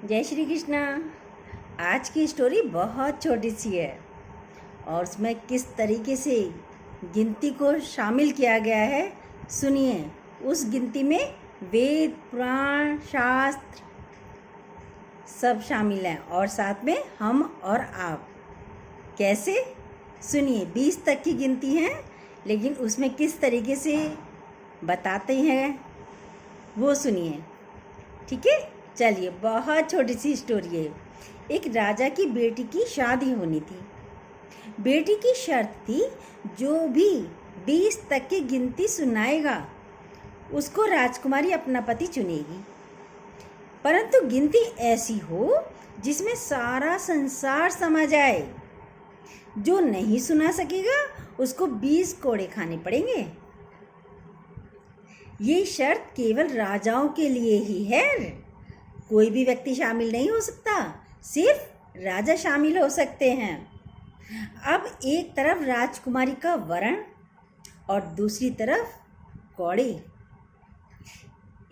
जय श्री कृष्णा। आज की स्टोरी बहुत छोटी सी है और उसमें किस तरीके से गिनती को शामिल किया गया है सुनिए। उस गिनती में वेद, पुराण, शास्त्र सब शामिल हैं और साथ में हम और आप। कैसे? सुनिए। 20 तक की गिनती है, लेकिन उसमें किस तरीके से बताते हैं वो सुनिए। ठीक है, चलिए। बहुत छोटी सी स्टोरी है। एक राजा की बेटी की शादी होनी थी। बेटी की शर्त थी, जो भी 20 तक की गिनती सुनाएगा उसको राजकुमारी अपना पति चुनेगी, परंतु गिनती ऐसी हो जिसमें सारा संसार समा जाए। जो नहीं सुना सकेगा उसको 20 कोड़े खाने पड़ेंगे। ये शर्त केवल राजाओं के लिए ही है, कोई भी व्यक्ति शामिल नहीं हो सकता, सिर्फ राजा शामिल हो सकते हैं। अब एक तरफ राजकुमारी का वरण और दूसरी तरफ कौड़े।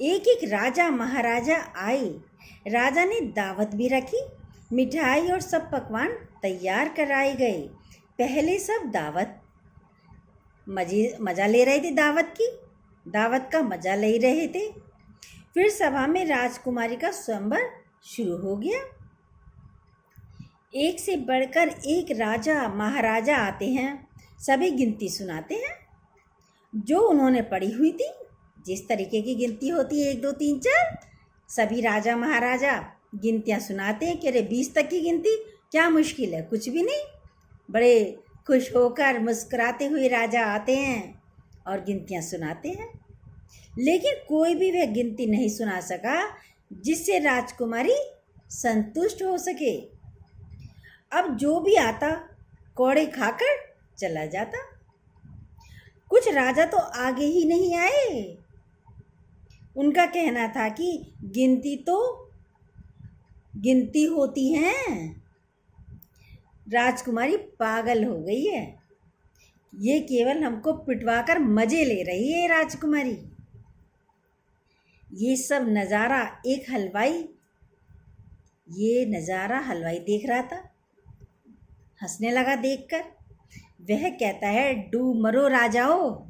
एक एक राजा महाराजा आए। राजा ने दावत भी रखी, मिठाई और सब पकवान तैयार कराए गए। पहले सब मज़ा ले रहे थे, दावत का मज़ा ले रहे थे। फिर सभा में राजकुमारी का स्वयंवर शुरू हो गया। एक से बढ़कर एक राजा महाराजा आते हैं, सभी गिनती सुनाते हैं जो उन्होंने पढ़ी हुई थी। जिस तरीके की गिनती होती है 1 2 3 4, सभी राजा महाराजा गिनतियाँ सुनाते हैं कि अरे 20 तक की गिनती क्या मुश्किल है, कुछ भी नहीं। बड़े खुश होकर मुस्कुराते हुए राजा आते हैं और गिनतियाँ सुनाते हैं, लेकिन कोई भी वह गिनती नहीं सुना सका जिससे राजकुमारी संतुष्ट हो सके। अब जो भी आता कौड़े खाकर चला जाता। कुछ राजा तो आगे ही नहीं आए। उनका कहना था कि गिनती होती है। राजकुमारी पागल हो गई है, ये केवल हमको पिटवाकर मजे ले रही है राजकुमारी। ये नज़ारा हलवाई देख रहा था, हंसने लगा देखकर। वह कहता है, डू मरो राजाओ,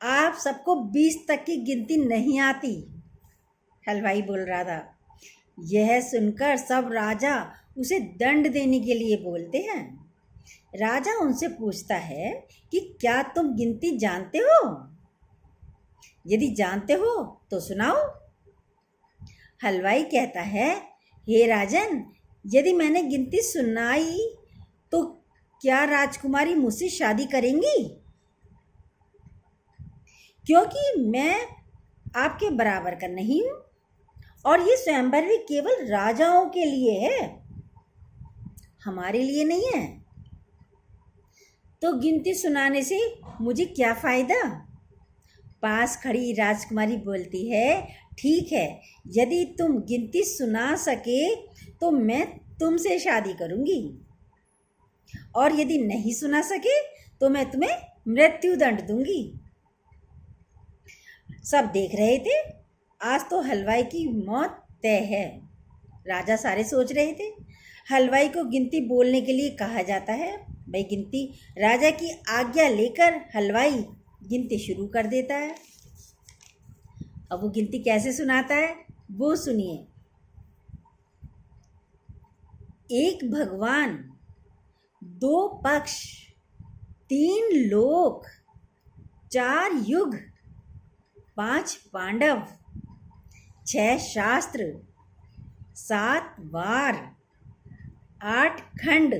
आप सबको 20 तक की गिनती नहीं आती। हलवाई बोल रहा था। यह सुनकर सब राजा उसे दंड देने के लिए बोलते हैं। राजा उनसे पूछता है कि क्या तुम गिनती जानते हो? यदि जानते हो तो सुनाओ। हलवाई कहता है, हे राजन, यदि मैंने गिनती सुनाई तो क्या राजकुमारी मुझसे शादी करेंगी? क्योंकि मैं आपके बराबर का नहीं हूं और ये स्वयंवर भी केवल राजाओं के लिए है, हमारे लिए नहीं है। तो गिनती सुनाने से मुझे क्या फायदा? पास खड़ी राजकुमारी बोलती है, ठीक है, यदि तुम गिनती सुना सके तो मैं तुमसे शादी करूंगी, और यदि नहीं सुना सके तो मैं तुम्हें मृत्यु दंड दूंगी। सब देख रहे थे, आज तो हलवाई की मौत तय है। राजा सारे सोच रहे थे। हलवाई को गिनती बोलने के लिए कहा जाता है। भाई गिनती, राजा की आज्ञा लेकर हलवाई गिनती शुरू कर देता है। अब वो गिनती कैसे सुनाता है वो सुनिए। 1 भगवान, 2 पक्ष, 3 लोक, 4 युग, 5 पांडव, 6 शास्त्र, 7 वार, 8 खंड,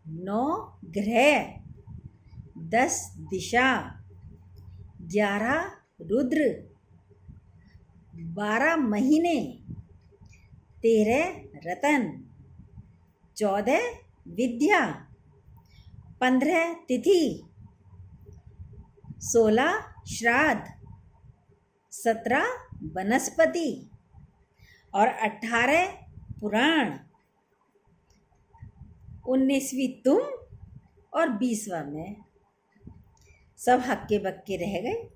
9 ग्रह, 10 दिशा, 11 रुद्र, 12 महीने, 13 रतन, 14 विद्या, 15 तिथि, 16 श्राद्ध, 17 वनस्पति और 18 पुराण, 19वीं तुम और 20वां मैं। सब हक्के बक्के रह गए।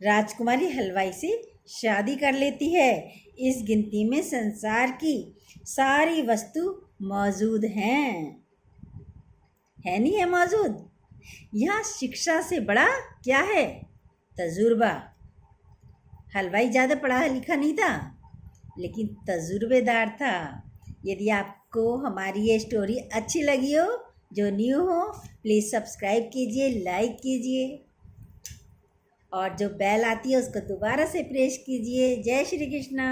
राजकुमारी हलवाई से शादी कर लेती है। इस गिनती में संसार की सारी वस्तु मौजूद हैं। है नहीं है मौजूद? यहाँ शिक्षा से बड़ा क्या है? तजुर्बा। हलवाई ज़्यादा पढ़ा लिखा नहीं था, लेकिन तजुर्बेदार था। यदि आपको हमारी ये स्टोरी अच्छी लगी हो, जो न्यू हो, प्लीज़ सब्सक्राइब कीजिए, लाइक कीजिए और जो बेल आती है उसको दोबारा से प्रेस कीजिए। जय श्री कृष्णा।